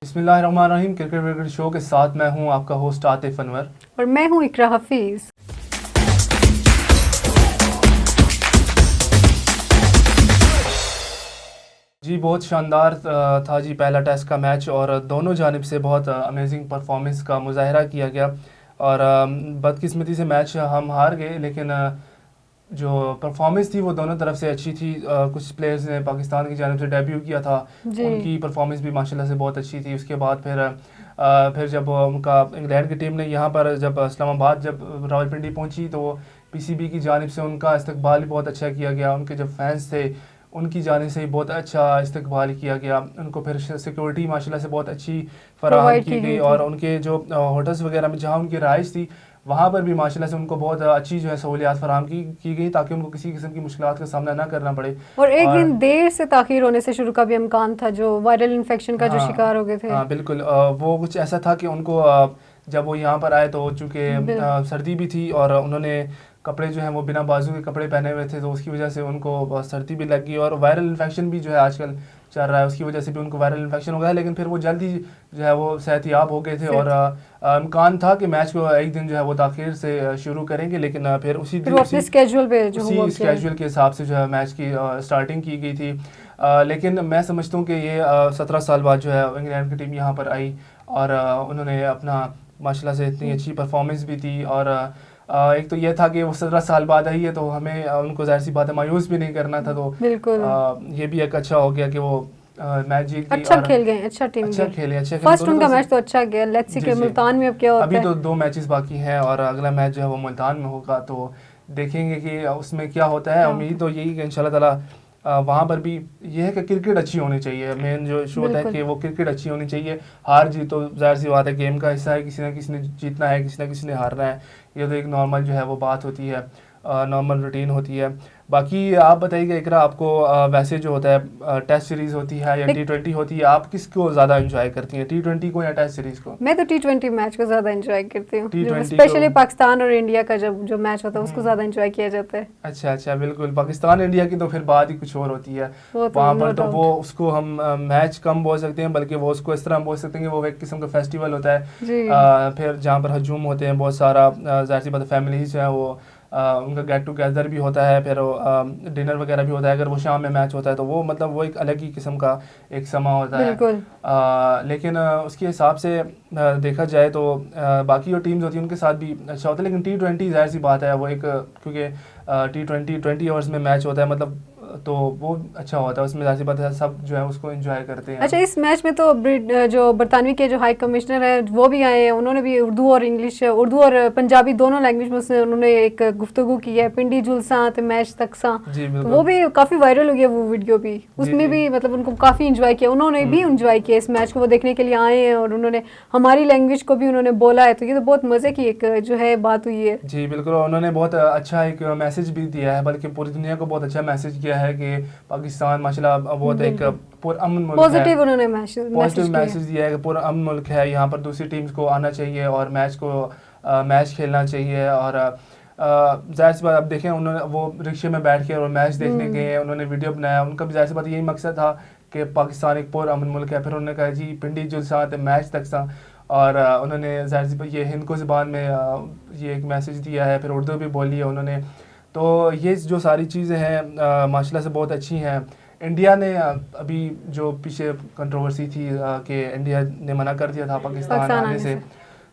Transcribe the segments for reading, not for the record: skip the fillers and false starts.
बिस्मिल्लाहिर्रहमानिर्रहीम। Cricket wicket show के साथ मैं हूं आपका होस्ट आतिफ अनवर और मैं हूं इकरा हफीज। जी बहुत शानदार था जी पहला टेस्ट का मैच और दोनों जानिब से बहुत अमेजिंग परफॉर्मेंस का मुजाहरा किया गया और बदकिस्मती से मैच हम हार गए, लेकिन जो परफॉर्मेंस थी वो दोनों तरफ से अच्छी थी। कुछ प्लेयर्स ने पाकिस्तान की जानिब से डेब्यू किया था, जी उनकी परफॉर्मेंस भी माशाल्लाह से बहुत अच्छी थी। उसके बाद फिर जब उनका इंग्लैंड की टीम ने यहाँ पर जब इस्लामाबाद जब रावलपिंडी पहुँची तो पीसीबी की जानिब से उनका इस्तकबाल भी बहुत अच्छा किया गया। उनके जो फैंस थे उनकी जानिब से बहुत अच्छा इस्तकबाल किया गया। उनको फिर सिक्योरिटी माशाल्लाह से बहुत अच्छी फराहम प्रोवाइड की की गई गई थी। और उनके जो होटल्स वगैरह में जहाँ उनकी रहाइश थी वहाँ पर भी माशाल्लाह से उनको बहुत अच्छी जो है सहूलियात फराहम की गई ताकि उनको किसी किस्म की मुश्किलात का सामना ना करना पड़े। और एक और दिन देर से ताखीर होने से शुरू का भी इम्कान था, जो वायरल इन्फेक्शन का जो शिकार हाँ हो गए थे। हाँ बिल्कुल, वो कुछ ऐसा था कि उनको जब वो यहाँ पर आए तो चूँकि बिल सर्दी भी थी और उन्होंने कपड़े जो हैं वो बिना बाजू के कपड़े पहने हुए थे, तो उसकी वजह से उनको बहुत सर्दी भी लग गई और वायरल इन्फेक्शन भी जो है आजकल चल रहा है, उसकी वजह से भी उनको वायरल इन्फेक्शन हो गया। लेकिन फिर वो जल्दी जो है वो सेहतियाब हो गए थे और सेहत इम्कान था कि मैच को एक दिन जो है वो ताखिर से शुरू करेंगे, लेकिन फिर फिर वो अपने स्केड्यूल पे जो हुआ उसी किया। स्केड्यूल के हिसाब से जो है मैच की स्टार्टिंग की गई थी। लेकिन मैं समझता हूँ कि ये 17 साल बाद जो है इंग्लैंड की टीम यहाँ पर आई और उन्होंने अपना माशाल्लाह से इतनी अच्छी परफॉर्मेंस भी थी और एक तो ये था कि वो 17 साल बाद आई है तो हमें उनको जाहिर सी बात है मायूस भी नहीं करना था, तो बिल्कुल ये भी एक अच्छा हो गया कि वो मैच जीत गई अच्छा और खेल गए, अच्छा टीम अच्छा गए। खेले फर्स्ट दोनों उनका तरफ मैच से। तो अच्छा गया। लेट्स सी जी के जी, मुल्तान में अब क्या होता अभी है। तो 2 मैचेस बाकी हैं और अगला मैच जो है वो मुल्तान में होगा, तो देखेंगे कि उसमें क्या होता है। क्या होता उम्मीद तो यही कि इंशाल्लाह ताला वहाँ पर भी ये है कि क्रिकेट अच्छी होनी चाहिए। मेन जो इशू है। होता है बिल्कुल कि वो क्रिकेट अच्छी होनी चाहिए। हार जीत तो जाहिर सी बात है, गेम का हिस्सा है, किसी ना किसी ने जीतना है, किसी ना किसी ने हारना है। ये तो एक नॉर्मल जो है वो बात होती है, नॉर्मल रूटीन होती है। बाकी आप बताइएगा इकरा, आपको वैसे जो होता है टेस्ट सीरीज़ होती है या देख, T20 होती है, आप किसको ज़्यादा इंजॉय करती हैं, T20 को या टेस्ट सीरीज़ को? मैं तो T20 मैच को ज़्यादा एंजॉय करती हूँ। जो T20 को। स्पेशली पाकिस्तान और इंडिया का जब जो मैच होता है उसको हम्म, ज़्यादा एंजॉय किया जाता है। अच्छा अच्छा, बिल्कुल। पाकिस्तान इंडिया की तो फिर बात ही कुछ और होती है। वो तो वहाँ नो पर तो वो डाउट। उसको हम मैच कम बोल सकते हैं, बल्कि वो उसको इस तरह हम बोल सकते हैं कि वो एक किस्म का फेस्टिवल होता है। जी फिर जहाँ पर हजूम होते हैं बहुत सारा, जाहिर सी बात है फैमिलीज जो है वो उनका गेट टुगेदर भी होता है, फिर डिनर वगैरह भी होता है। अगर वो शाम में मैच होता है तो वो मतलब वो एक अलग ही किस्म का एक समा होता है। बिल्कुल। लेकिन उसके हिसाब से देखा जाए तो बाकी जो टीम्स होती हैं उनके साथ भी अच्छा होता है, लेकिन T20 जाहिर सी बात है वो एक क्योंकि T20 20 ओवर्स में मैच होता है, मतलब तो वो अच्छा होता है, उसमें जाहिर सी बात है सब जो है उसको एंजॉय करते हैं। अच्छा, इस मैच में तो जो बरतानवी के जो हाई कमिश्नर हैं वो भी आए हैं। उन्होंने भी उर्दू और पंजाबी दोनों लैंग्वेज में उन्होंने एक गुफ्तगू की है, पिंडी जुलसा ते मैच तकसा। जी तो वो बिल्कुल। भी काफ़ी वायरल हो गया वो वीडियो भी। जी उसमें जी। भी मतलब उनको काफ़ी इंजॉय किया, उन्होंने भी इंजॉय किया इस मैच को। वो देखने के लिए आए हैं और उन्होंने हमारी लैंग्वेज को भी उन्होंने बोला है, तो ये तो बहुत मज़े की एक जो है बात हुई है। जी बिल्कुल, और उन्होंने बहुत अच्छा एक मैसेज भी दिया है, बल्कि पूरी दुनिया को बहुत अच्छा मैसेज किया है कि पाकिस्तान माशाल्लाह बहुत एक बिल्कुल पुरअमन मुल्क है। पॉजिटिव उन्होंने पॉजिटिव मैसेज किया है। मैसेज दिया है कि पुरअमन मुल्क है, यहाँ पर दूसरी टीम्स को आना चाहिए और मैच खेलना चाहिए। और जाहिर सी बात अब देखें, उन्होंने वो रिक्शे में बैठ के और मैच देखने गए हैं, उन्होंने वीडियो बनाया, उनका भी जाहिर सी बात यही मकसद था कि पाकिस्तान एक पुरअमन मुल्क है। फिर उन्होंने कहा जी पिंडी जुलसा ते मैच तक सा, और उन्होंने जाहिर सी बात ये हिंद को ज़बान में ये एक मैसेज दिया है, फिर उर्दू भी बोली है उन्होंने। तो ये जो सारी चीज़ें हैं माशाल्लाह से बहुत अच्छी हैं। इंडिया ने अभी जो पीछे कंट्रोवर्सी थी कि इंडिया ने मना कर दिया था पाकिस्तान पाकिस्तान आने आने से, से।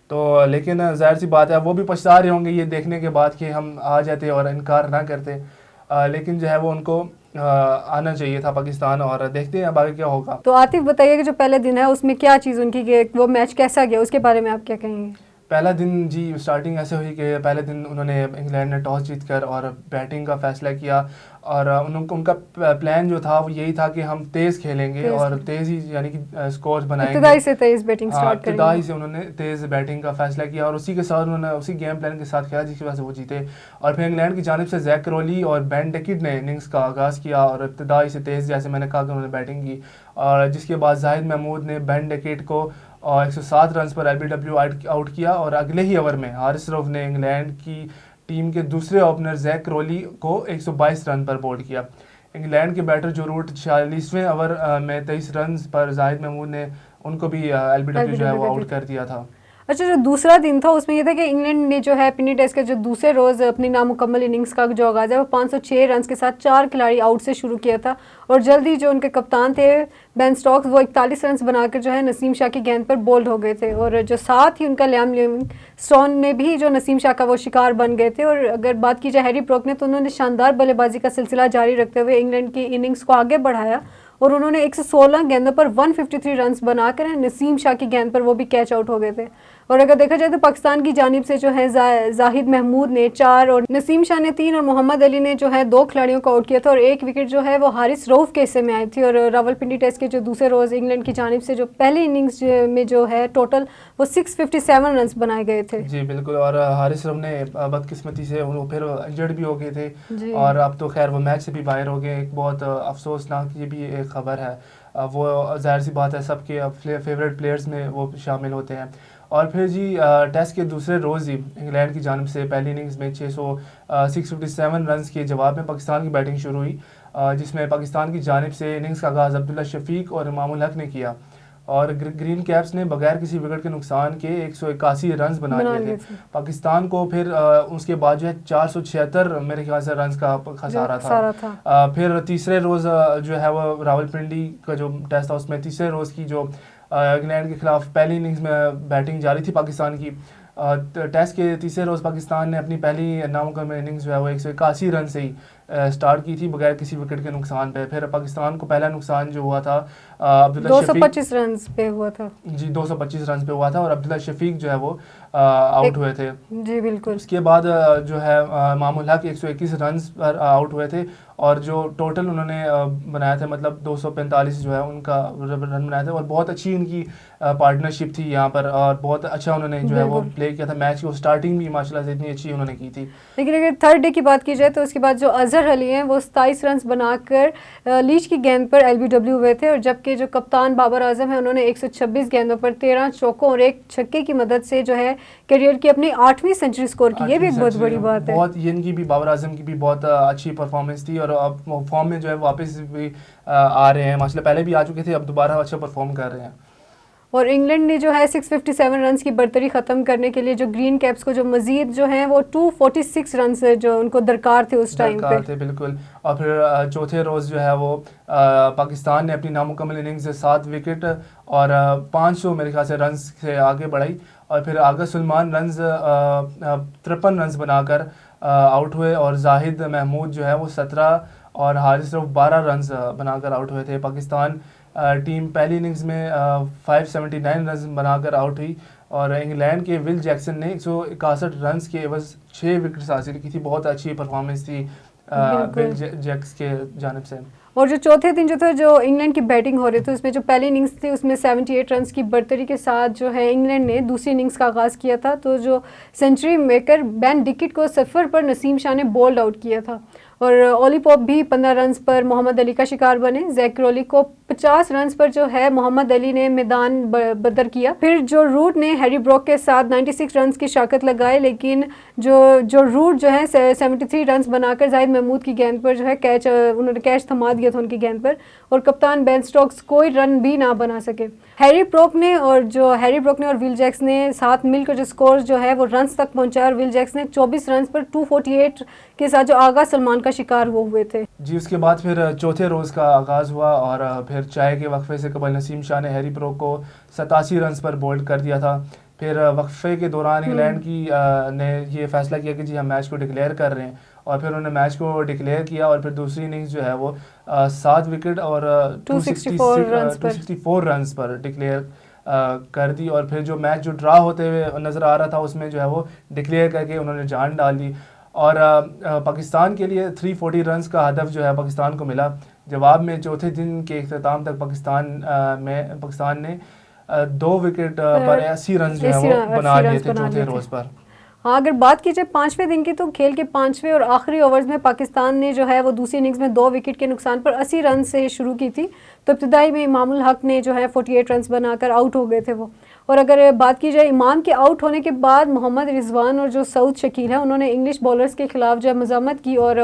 तो लेकिन जाहिर सी बात है वो भी पछता रहे होंगे ये देखने के बाद कि हम आ जाते और इनकार ना करते। लेकिन जो है वो उनको आना चाहिए था पाकिस्तान, और देखते हैं अब आगे क्या होगा। तो आतिफ बताइए कि जो पहले दिन है उसमें क्या चीज़ उनकी कि वो मैच कैसा गया, उसके बारे में आप क्या कहेंगे। पहला दिन जी स्टार्टिंग ऐसे हुई कि पहले दिन उन्होंने इंग्लैंड ने टॉस जीतकर और बैटिंग का फैसला किया और उनका प्लान जो था वो यही था कि हम तेज़ खेलेंगे तेज और तेज़ ही यानी कि स्कोर्स बनाएंगे। इब्तदाई से तेज बैटिंग हाँ, स्टार्ट करेंगे। इब्तदाई से उन्होंने तेज़ बैटिंग का फैसला किया और उसी के साथ उन्होंने उसी गेम प्लान के साथ खेला जिसकी वजह से वो जीते। और फिर इंग्लैंड की जानिब से जैक रोली और बेन डकिट ने इनिंग्स का आगाज़ किया और इब्तदाई से तेज़, जैसे मैंने कहा कि उन्होंने बैटिंग की, और जिसके बाद जाहिद महमूद ने बेन डकिट को 107 रन पर एलबीडब्ल्यू आउट किया और अगले ही ओवर में हारिस रऊफ ने इंग्लैंड की टीम के दूसरे ओपनर जैक रोली को 122 रन पर बोल्ड किया। इंग्लैंड के बैटर जो रूट 46वें ओवर में 23 रन पर जाहिद महमूद ने उनको भी एलबीडब्ल्यू जो है वो LBW आउट कर दिया था। अच्छा, जो दूसरा दिन था उसमें ये था कि इंग्लैंड ने जो है पिंडी टेस्ट के जो दूसरे रोज़ अपनी नामुकम्मल इनिंग्स का जो आगाज़ है वो 506 रन के साथ 4 खिलाड़ी आउट से शुरू किया था। और जल्दी जो उनके कप्तान थे बेन स्टोक्स, वो 41 रन बनाकर जो है नसीम शाह की गेंद पर बोल्ड हो गए थे। और जो साथ ही उनका लियाम लिविंगस्टोन में भी जो नसीम शाह का वो शिकार बन गए थे। और अगर बात की जाए हैरी ब्रोक ने, तो उन्होंने शानदार बल्लेबाजी का सिलसिला जारी रखते हुए इंग्लैंड की इनिंग्स को आगे बढ़ाया और उन्होंने 116 गेंदों पर 153 रन बनाकर नसीम शाह की गेंद पर वो भी कैच आउट हो गए थे। और अगर देखा जाए तो पाकिस्तान की जानिब से जो है जाहिद महमूद ने 4 और नसीम शाह ने 3 और मोहम्मद अली ने जो है 2 खिलाड़ियों को आउट किया था और 1 विकेट जो है वो हारिस रऊफ के हिस्से में आई थी। और रावलपिंडी टेस्ट के जो दूसरे रोज़ इंग्लैंड की जानिब से जो पहली इनिंग्स में जो है टोटल वो 657 रन बनाए गए थे। जी बिल्कुल, और हारिस रऊफ ने बदकिस्मती से वो फिर इंजर्ड भी हो गए थे और अब तो खैर वो मैच से भी बाहर हो गए। एक बहुत अफसोसनाक ये भी एक खबर है। वो जाहिर सी बात है सबके फेवरेट प्लेयर्स में वो शामिल होते हैं। और फिर जी टेस्ट के दूसरे रोज़ ही इंग्लैंड की जानिब से पहली इनिंग्स में 657 रन के जवाब में पाकिस्तान की बैटिंग शुरू हुई, जिसमें पाकिस्तान की जानिब से इनिंग्स का आगाज़ अब्दुल्ला शफीक और इमामुल हक ने किया और ग्रीन कैप्स ने बगैर किसी विकेट के नुकसान के 181 रन बना लिए थे। पाकिस्तान को फिर उसके बाद जो है 476 मेरे ख्याल से रन का खसारा था। फिर तीसरे रोज़ जो है वो रावलपिंडी का जो टेस्ट था उसमें तीसरे रोज़ की जो इंग्लैंड के खिलाफ पहली इनिंग्स में बैटिंग जारी थी पाकिस्तान की। टेस्ट के तीसरे रोज़ पाकिस्तान ने अपनी पहली नामुकम्मल इनिंग्स जो है वो 181 रन से ही स्टार्ट की थी बगैर किसी विकेट के नुकसान पे। फिर पाकिस्तान को पहला नुकसान जो हुआ था अब्दुल्ला 225 रन पे हुआ था। जी 225 रन पे हुआ था और अब्दुल्ला शफीक जो है वो आउट हुए थे। जी बिल्कुल। उसके बाद जो है इमामुल हक 121 रन पर आउट हुए थे और जो टोटल उन्होंने बनाया था मतलब 245 जो है उनका रन बनाया था और बहुत अच्छी उनकी पार्टनरशिप थी यहाँ पर और बहुत अच्छा उन्होंने जो है वो प्ले किया था मैच की। स्टार्टिंग भी माशाल्लाह से इतनी अच्छी उन्होंने की थी। लेकिन अगर थर्ड डे की बात की जाए तो उसके बाद जो अजहर अली हैं वो 27 रन बनाकर लीच की गेंद पर एलबीडब्ल्यू हुए थे और जबकि जो कप्तान बाबर आजम है उन्होंने 126 गेंदों पर 13 चौकों और 1 छक्के की मदद से जो है करियर की अपनी 8वीं सेंचुरी स्कोर की। ये भी एक बहुत बड़ी बात है। बहुत इनकी भी बाबर आजम की भी बहुत अच्छी परफॉर्मेंस थी और अब फॉर्म में जो है वापस भी आ रहे हैं माशाल्लाह। पहले भी आ चुके थे, अब दोबारा अच्छा परफॉर्म कर रहे हैं। और इंग्लैंड ने जो है 657 रन की बर्तरी ख़त्म करने के लिए जो ग्रीन कैप्स को जो मजीद जो हैं वो 246 रन जो उनको दरकार थे उस टाइम पे। बिल्कुल। और फिर चौथे रोज़ जो है वो पाकिस्तान ने अपनी नामुकम्मल इनिंग्स से 7 विकेट और 500 मेरे ख्याल से रन से आगे बढ़ाई और फिर आगा सुलेमान 53 रन बनाकर आउट हुए और जाहिद महमूद जो है वो 17 और हारिस रऊफ 12 रन बनाकर आउट हुए थे। पाकिस्तान टीम पहली इनिंग्स में 579 रन बनाकर आउट हुई और इंग्लैंड के विल जैक्सन ने 161 रन के एवज 6 विकेट्स हासिल की थी। बहुत अच्छी परफॉर्मेंस थी विल जैक्स के जानिब से। और जो चौथे दिन जो था जो इंग्लैंड की बैटिंग हो रही थी उसमें जो पहली इनिंग्स थी उसमें 78 रन की बर्तरी के साथ जो है इंग्लैंड ने दूसरी इनिंग्स का आगाज़ किया था। तो जो सेंचुरी मेकर बेन डिकिट को 0 पर नसीम शाह ने बोल्ड आउट किया था और ओली पॉप भी 15 रन पर मोहम्मद अली का शिकार बने। जैक क्रोली को 50 रन पर जो है मोहम्मद अली ने मैदान बदर किया। फिर जो रूट ने हैरी ब्रोक के साथ 96 रन की शर्कत लगाए लेकिन जो रूट जो है 73 रन बनाकर जाहिद महमूद की गेंद पर जो है उन्होंने कैच थमा दिया था उनकी गेंद पर और कप्तान बेन स्टोक्स कोई रन भी ना बना सके। हैरी ब्रोक ने और विल जैक्स ने साथ मिलकर जो स्कोर जो है वो रन तक पहुंचाया और विल जैक्स ने 24 रन पर 248 के साथ जो आगा सलमान का शिकार वो हुए थे। जी उसके बाद फिर चौथे रोज़ का आगाज़ हुआ और फिर चाय के वक्फे से कबल नसीम शाह ने हैरी ब्रोक को 87 रन पर बोल्ड कर दिया था। फिर वक्फे के दौरान इंग्लैंड की ने ये फैसला किया कि जी हम मैच को डिक्लेयर कर रहे हैं और फिर उन्होंने मैच को डिक्लेयर किया और फिर दूसरी इनिंग्स जो है वो 7 विकेट और 264 रन पर डिक्लेयर कर दी और फिर जो मैच जो ड्रा होते हुए नज़र आ रहा था उसमें जो है वो डिक्लेयर करके उन्होंने जान डाल दी और पाकिस्तान के लिए 340 रन का हदफ जो है पाकिस्तान को मिला। जवाब में चौथे दिन के इख्तिताम तक पाकिस्तान ने 2 विकेट पर 80 रन जो है वो बना लिए थे चौथे रोज़ पर। हाँ, अगर बात की जाए 5वें दिन की तो खेल के 5वें और आखिरी ओवर्स में पाकिस्तान ने जो है वो दूसरी इनिंग्स में 2 विकेट के नुकसान पर 80 रन से शुरू की थी। तो इब्तिदाई में इमामुल हक ने जो है 48 रन बनाकर आउट हो गए थे वो। और अगर बात की जाए इमाम के आउट होने के बाद मोहम्मद रिजवान और जो सऊद शकील है उन्होंने इंग्लिश बॉलर्स के खिलाफ जो है मज़ामत की और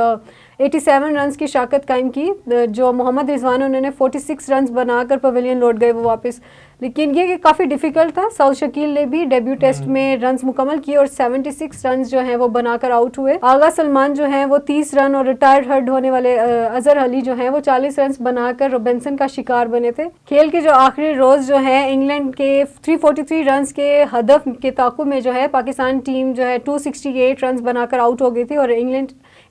87 रन की शाकत कायम की। जो मोहम्मद रिजवान उन्होंने 46 रन बनाकर पवेलियन लौट गए वो वापस, लेकिन ये काफ़ी डिफिकल्ट था। साउथ शकील ने भी डेब्यू टेस्ट में रन्स मुकम्मल किए और 76 रन जो हैं वो बनाकर आउट हुए। आगा सलमान जो हैं वो 30 रन और रिटायर्ड हर्ड होने वाले अजहर अली जो हैं वो 40 रन बनाकर रोबिन्सन का शिकार बने थे। खेल के जो आखिरी रोज़ जो है इंग्लैंड के 343 रन के हदफ के ताक़ुब में जो है पाकिस्तान टीम जो है 268 रन बनाकर आउट हो गई थी और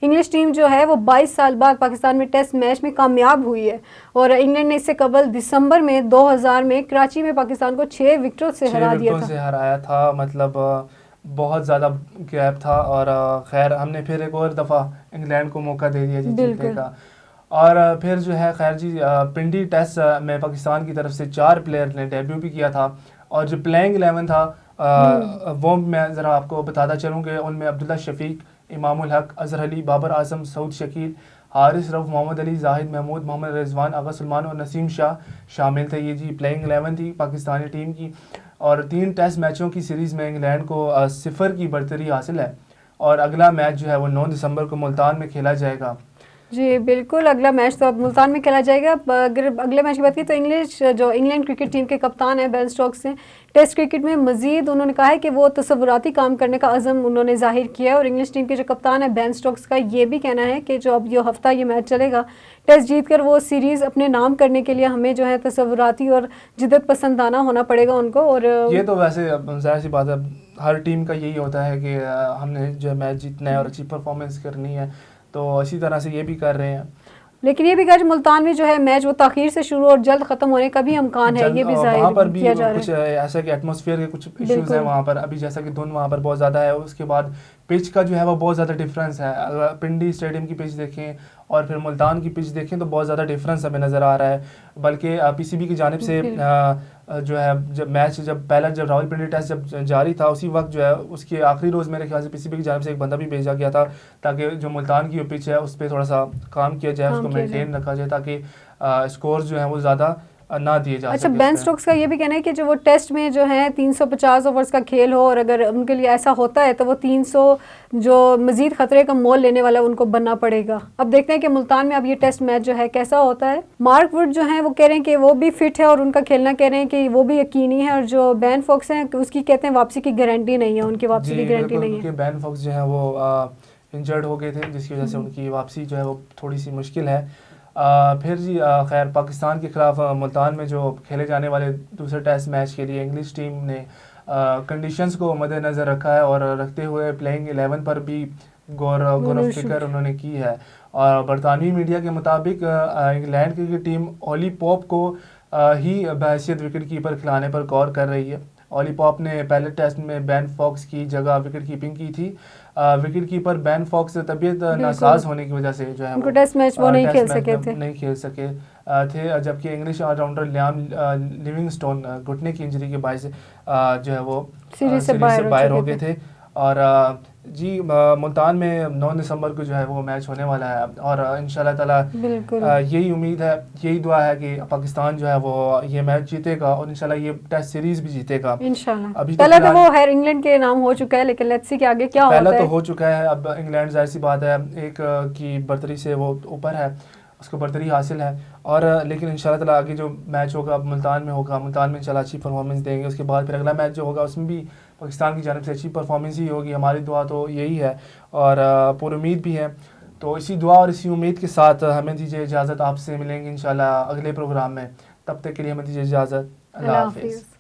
इंग्लिश टीम जो है वो 22 साल बाद पाकिस्तान में टेस्ट मैच में कामयाब हुई है। और इंग्लैंड ने इससे कबल दिसंबर में 2000 में कराची में पाकिस्तान को 6 विकेटों से हरा दिया था। से हराया था, मतलब बहुत ज़्यादा गैप था। और खैर हमने फिर एक और दफ़ा इंग्लैंड को मौका दे दिया जी जीतने का। और फिर जो है खैर जी पिंडी टेस्ट में पाकिस्तान की तरफ से 4 प्लेयर ने डेब्यू भी किया था। और जो प्लेइंग 11 था वो मैं ज़रा आपको बताता चलूँ कि उनमें अब्दुल्ला शफीक, इमामुल हक, अजहर अली, बाबर आजम, सऊद शकील, हारिस रऊफ, मोहम्मद अली, जाहिद महमूद, मोहम्मद रिजवान, आगा सलमान और नसीम शाह शामिल थे। ये जी प्लेइंग 11 थी पाकिस्तानी टीम की। और 3 टेस्ट मैचों की सीरीज़ में इंग्लैंड को 0 की बढ़तरी हासिल है। और अगला मैच जो है वो 9 दिसंबर को मुल्तान में खेला जाएगा। जी बिल्कुल, अगला मैच तो अब मुल्तान में खेला जाएगा। अगर अगले मैच की बात की तो इंग्लैंड क्रिकेट टीम के कप्तान हैं बेन स्टोक्स ने टेस्ट क्रिकेट में मजीद उन्होंने कहा है कि वो तसव्वुराती काम करने का अज़म उन्होंने जाहिर किया है। और इंग्लिश टीम के जो कप्तान है बेन स्टोक्स का ये भी कहना है कि जो अब ये हफ्ता ये मैच चलेगा टेस्ट जीत कर वो सीरीज़ अपने नाम करने के लिए हमें जो है तसव्वुराती और जिद्दत पसंदाना होना पड़ेगा उनको। और ये तो वैसे ज़ाहिर सी बात है, हर टीम का यही होता है कि हमने जो है मैच जीतना है और अच्छी परफॉर्मेंस करनी है, तो इसी तरह से ये भी कर रहे हैं। लेकिन ये भी कहा मुल्तान में जो है मैच वो ताखीर से शुरू और जल्द खत्म होने का भी इम्कान है, ये भी वहाँ पर भी किया जा रहा है। कुछ ऐसा कि एटमॉस्फेयर के कुछ इश्यूज हैं वहाँ पर अभी, जैसा कि धुंध वहाँ पर बहुत ज़्यादा है। उसके बाद पिच का जो है वो बहुत ज़्यादा डिफरेंस है। अगर पिंडी स्टेडियम की पिच देखें और फिर मुल्तान की पिच देखें तो बहुत ज़्यादा डिफरेंस हमें नज़र आ रहा है। बल्कि पीसीबी की जानिब से जो है जब रावलपिंडी टेस्ट जब जारी था उसी वक्त जो है उसके आखिरी रोज़ मेरे ख्याल से पीसीबी की जानिब से एक बंदा भी भेजा गया था ताकि जो मुल्तान की पिच है उस पर थोड़ा सा काम किया जाए, उसको मेंटेन रखा जाए ताकि स्कोर जो है वो ज़्यादा ना दिए जा अच्छा, बेन स्टोक्स का ये भी कहना है कि जो वो टेस्ट में जो है 350 ओवर्स का खेल हो और अगर उनके लिए ऐसा होता है तो वो 300 जो मजीद खतरे का मोल लेने वाला उनको बनना पड़ेगा। अब देखते हैं कि मुल्तान में अब ये टेस्ट मैच जो है कैसा होता है। मार्क वुड जो है वो कह रहे हैं कि वो भी फिट है और उनका खेलना कह रहे हैं कि वो भी यकीनी है। और जो बेन फॉक्स है उसकी कहते हैं वापसी की गारंटी नहीं है, उनकी वापसी की गारंटी नहीं है। बेन फॉक्स जो है वो इंजर्ड हो गए थे जिसकी वजह से उनकी वापसी जो है वो थोड़ी सी मुश्किल है। फिर जी खैर पाकिस्तान के खिलाफ मुल्तान में जो खेले जाने वाले दूसरे टेस्ट मैच के लिए इंग्लिश टीम ने कंडीशंस को मद्देनज़र रखा है और रखते हुए प्लेइंग 11 पर भी गौर फिक्र उन्होंने की है। और बरतानवी मीडिया के मुताबिक इंग्लैंड की टीम ओली पॉप को ही बहैसियत विकेट कीपर खिलाने पर गौर कर रही है। ओली पॉप ने पहले टेस्ट में बेन फॉक्स की जगह विकेट कीपिंग की थी। विकेट कीपर बेन फॉक्स तबीयत नासाज होने की वजह से जो है वो टेस्ट मैच वो नहीं खेल सके थे, जबकि इंग्लिश ऑलराउंडर लियाम लिविंगस्टोन घुटने की इंजरी के बायस जो है वो सीरीज से बाहर हो गए थे। और जी मुल्तान में 9 दिसंबर को जो है वो मैच होने वाला है और इंशाल्लाह ताला यही उम्मीद है, यही दुआ है कि पाकिस्तान जो है वो ये मैच जीतेगा और इंशाल्लाह ये टेस्ट सीरीज भी जीतेगा इंशाल्लाह। अभी पहले तो वो है इंग्लैंड के नाम हो चुका है, लेकिन लेट्स सी कि आगे क्या होता है। पहले तो हो चुका है, अब इंग्लैंड जाहिर सी बात है एक की बर्तरी से वो ऊपर है, उसको बर्तरी हासिल है। और लेकिन इंशाल्लाह ताला आगे जो मैच होगा अब मुल्तान में होगा, मुल्तान में इंशाल्लाह अच्छी परफॉर्मेंस देंगे। उसके बाद फिर अगला मैच जो होगा उसमें भी पाकिस्तान की जानिब से अच्छी परफॉर्मेंस ही होगी। हमारी दुआ तो यही है और पूरी उम्मीद भी है। तो इसी दुआ और इसी उम्मीद के साथ हमें दीजिए इजाज़त, आपसे मिलेंगे इंशाल्लाह अगले प्रोग्राम में। तब तक के लिए हमें दीजिए इजाज़त। अल्लाह हाफ़िज़।